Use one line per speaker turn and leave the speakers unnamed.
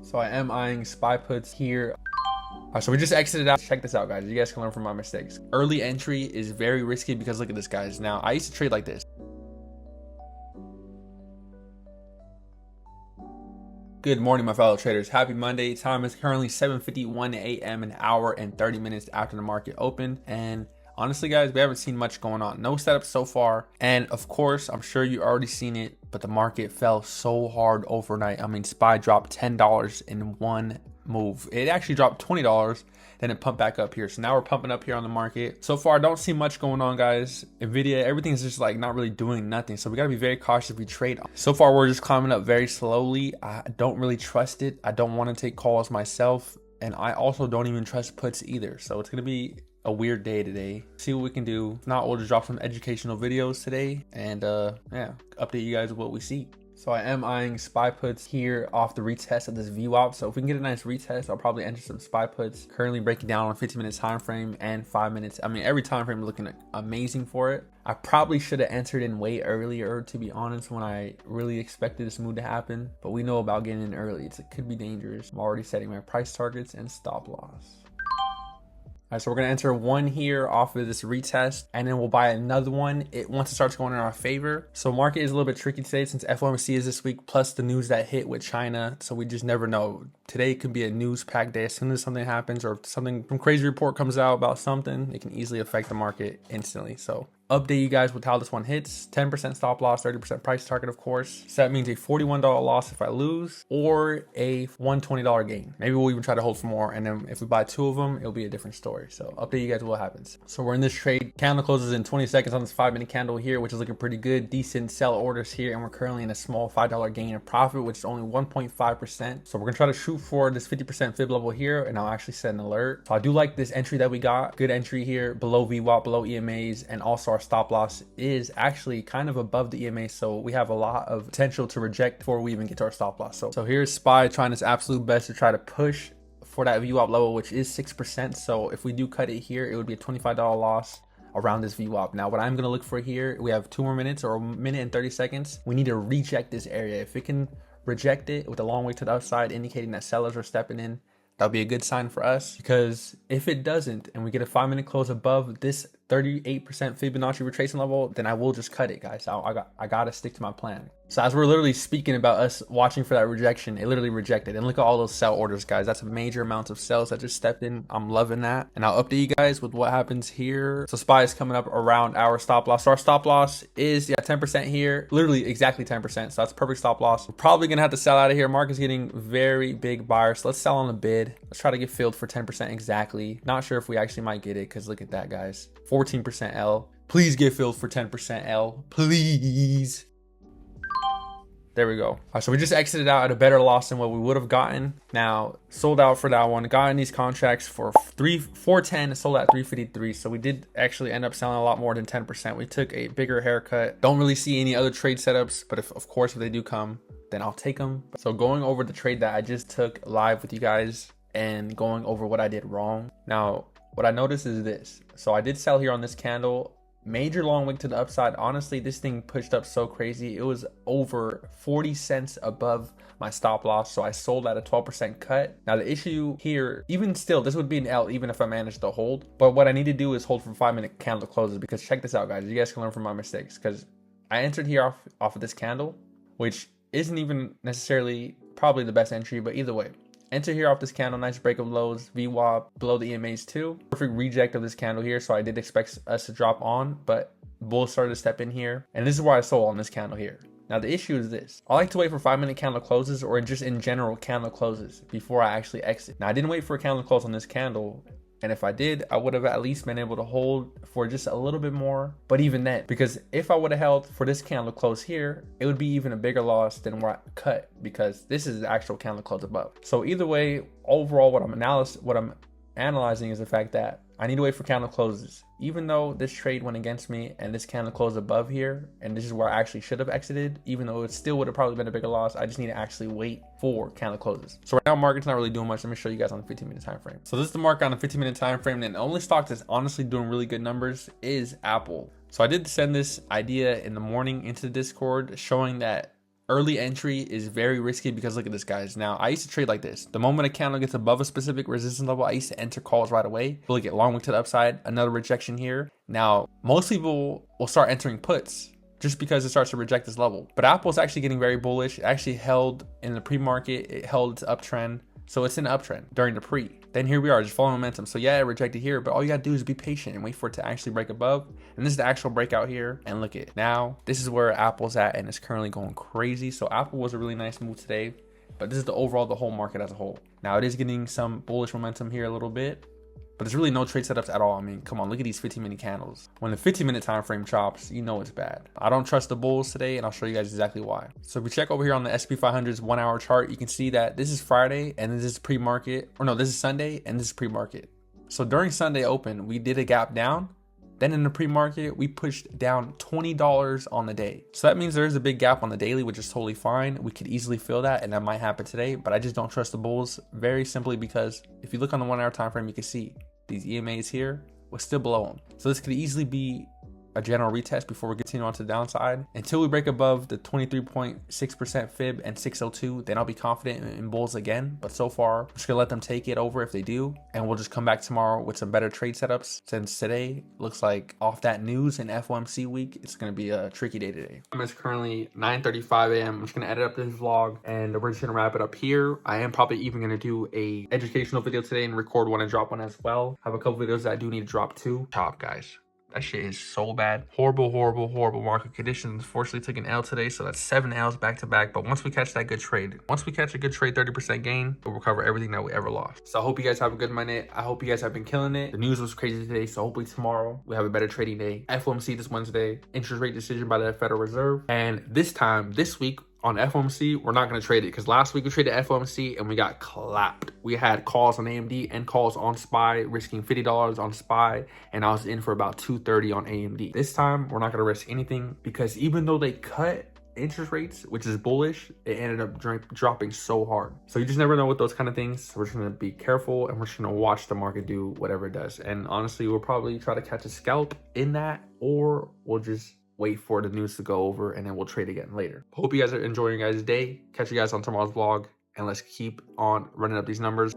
So I am eyeing SPY puts here. All right, so we just exited out. Check this out, guys. You guys can learn from my mistakes. Early entry is very risky because look at this, guys. Now, I used to trade like this. Good morning, my fellow traders. Happy Monday. Time is currently 7:51 a.m., an hour and 30 minutes after the market opened. And honestly, guys, we haven't seen much going on. No setup so far. And of course, I'm sure you already seen it, but the market fell so hard overnight. I mean, SPY dropped $10 in one move. It actually dropped $20, then it pumped back up here. So now we're pumping up here on the market. So far, I don't see much going on, guys. Nvidia, everything's just like not really doing nothing. So we got to be very cautious if we trade. So far, we're just climbing up very slowly. I don't really trust it. I don't want to take calls myself. And I also don't even trust puts either. So it's going to be a weird day today. See what we can do. If not, we'll just drop some educational videos today and yeah, update you guys with what we see. So I am eyeing SPY puts here off the retest of this VWAP. So if we can get a nice retest, I'll probably enter some SPY puts. Currently breaking down on 15-minute time frame and 5 minutes. I mean, every time frame looking amazing for it. I probably should have entered in way earlier, to be honest, when I really expected this move to happen. But we know about getting in early. It could be dangerous. I'm already setting my price targets and stop loss. All right, so we're gonna enter one here off of this retest, and then we'll buy another one once it starts going in our favor. So market is a little bit tricky today since FOMC is this week, plus the news that hit with China. So we just never know. Today could be a news-packed day. As soon as something happens or some crazy report comes out about something, it can easily affect the market instantly. So update you guys with how this one hits. 10% stop loss, 30% price target, of course. So that means a $41 loss if I lose, or a $120 gain. Maybe we'll even try to hold for more, and then if we buy two of them, it'll be a different story. So update you guys what happens. So we're in this trade. Candle closes in 20 seconds on this 5-minute candle here, which is looking pretty good. Decent sell orders here, and we're currently in a small $5 gain in profit, which is only 1.5%. So we're gonna try to shoot for this 50% fib level here, and I'll actually set an alert. So I do like this entry that we got. Good entry here, below VWAP, below EMAs, and also our stop loss is actually kind of above the EMA, so we have a lot of potential to reject before we even get to our stop loss. So here's SPY trying its absolute best to try to push for that VWAP level, which is 6%. So if we do cut it here, it would be a $25 loss around this VWAP. Now what I'm going to look for here, we have 2 more minutes or a minute and 30 seconds. We need to reject this area. If it can reject it with a long way to the upside, indicating that sellers are stepping in, that'll be a good sign for us, because if it doesn't and we get a 5-minute close above this 38% Fibonacci retracement level, then I will just cut it, guys. I gotta stick to my plan. So as we're literally speaking about us watching for that rejection, it literally rejected. And look at all those sell orders, guys. That's a major amount of sells that just stepped in. I'm loving that. And I'll update you guys with what happens here. So SPY is coming up around our stop loss. So our stop loss is 10% here, literally exactly 10%. So that's perfect stop loss. We're probably gonna have to sell out of here. Market's getting very big buyers. So let's sell on the bid. Let's try to get filled for 10% exactly. Not sure if we actually might get it, because look at that, guys. 14% L. Please get filled for 10% L, please. There we go. All right, so we just exited out at a better loss than what we would have gotten. Now sold out for that one. Got in these contracts for 410, sold at 353. So we did actually end up selling a lot more than 10%. We took a bigger haircut. Don't really see any other trade setups, but of course if they do come, then I'll take them. So going over the trade that I just took live with you guys and going over what I did wrong. Now what I noticed is this. So I did sell here on this candle. Major long wick to the upside. Honestly, this thing pushed up so crazy. It was over 40 cents above my stop loss. So I sold at a 12% cut. Now the issue here, even still, this would be an L even if I managed to hold. But what I need to do is hold for 5-minute candle closes, because check this out, guys. You guys can learn from my mistakes, because I entered here off of this candle, which isn't even necessarily probably the best entry, but either way. Enter here off this candle, nice break of lows, VWAP below the EMAs too. Perfect reject of this candle here, so I did expect us to drop on, but bulls started to step in here. And this is why I sold on this candle here. Now the issue is this. I like to wait for 5-minute candle closes, or just in general candle closes, before I actually exit. Now I didn't wait for a candle close on this candle, and if I did, I would have at least been able to hold for just a little bit more. But even then, because if I would have held for this candle close here, it would be even a bigger loss than where I cut, because this is the actual candle close above. So either way, overall, what I'm analyzing is the fact that I need to wait for candle closes. Even though this trade went against me and this candle closed above here, and this is where I actually should have exited, even though it still would have probably been a bigger loss, I just need to actually wait for candle closes. So right now, market's not really doing much. Let me show you guys on the 15-minute time frame. So this is the market on the 15-minute time frame, and the only stock that's honestly doing really good numbers is Apple. So I did send this idea in the morning into the Discord, showing that Early entry is very risky because look at this, guys. Now, I used to trade like this. The moment a candle gets above a specific resistance level, I used to enter calls right away. We'll get long wick to the upside, another rejection here. Now, most people will start entering puts just because it starts to reject this level. But Apple's actually getting very bullish. It actually held in the pre-market. It held its uptrend. So it's in an uptrend during the pre. Then here we are, just following momentum. So yeah, it rejected here, but all you gotta do is be patient and wait for it to actually break above. And this is the actual breakout here. And look at now, this is where Apple's at, and it's currently going crazy. So Apple was a really nice move today, but this is the overall, the whole market as a whole. Now it is getting some bullish momentum here a little bit, but there's really no trade setups at all. I mean, come on, look at these 15-minute candles. When the 15-minute time frame chops, you know it's bad. I don't trust the bulls today, and I'll show you guys exactly why. So if we check over here on the SP 500's 1 hour chart, you can see that this is Friday, and this is pre-market, or no, this is Sunday, and this is pre-market. So during Sunday open, we did a gap down. Then in the pre-market, we pushed down $20 on the day. So that means there is a big gap on the daily, which is totally fine. We could easily fill that, and that might happen today, but I just don't trust the bulls very simply because if you look on the 1 hour time frame, you can see these EMAs here was still below them. So this could easily be a general retest before we continue on to the downside. Until we break above the 23.6% fib and 602, then I'll be confident in bulls again. But so far, I'm just gonna let them take it over if they do. And we'll just come back tomorrow with some better trade setups, since today looks like off that news and FOMC week, it's gonna be a tricky day today. It's currently 9:35 a.m. I'm just gonna edit up this vlog and we're just gonna wrap it up here. I am probably even gonna do a educational video today and record one and drop one as well. I have a couple videos that I do need to drop too. Top, guys. That shit is so bad. Horrible, horrible, horrible market conditions. Fortunately, took an L today, so that's 7 L's back to back. But once we catch that good trade, 30% gain, we'll recover everything that we ever lost. So I hope you guys have a good Monday. I hope you guys have been killing it. The news was crazy today, so hopefully tomorrow we have a better trading day. FOMC this Wednesday, interest rate decision by the Federal Reserve. And this week, on FOMC, we're not going to trade it because last week we traded FOMC and we got clapped. We had calls on AMD and calls on SPY, risking $50 on SPY, and I was in for about $230 on AMD. This time, we're not going to risk anything because even though they cut interest rates, which is bullish, it ended up dropping so hard. So you just never know with those kind of things. So we're just going to be careful and we're just going to watch the market do whatever it does. And honestly, we'll probably try to catch a scalp in that, or we'll just wait for the news to go over and then we'll trade again later. Hope you guys are enjoying your guys' day. Catch you guys on tomorrow's vlog and let's keep on running up these numbers.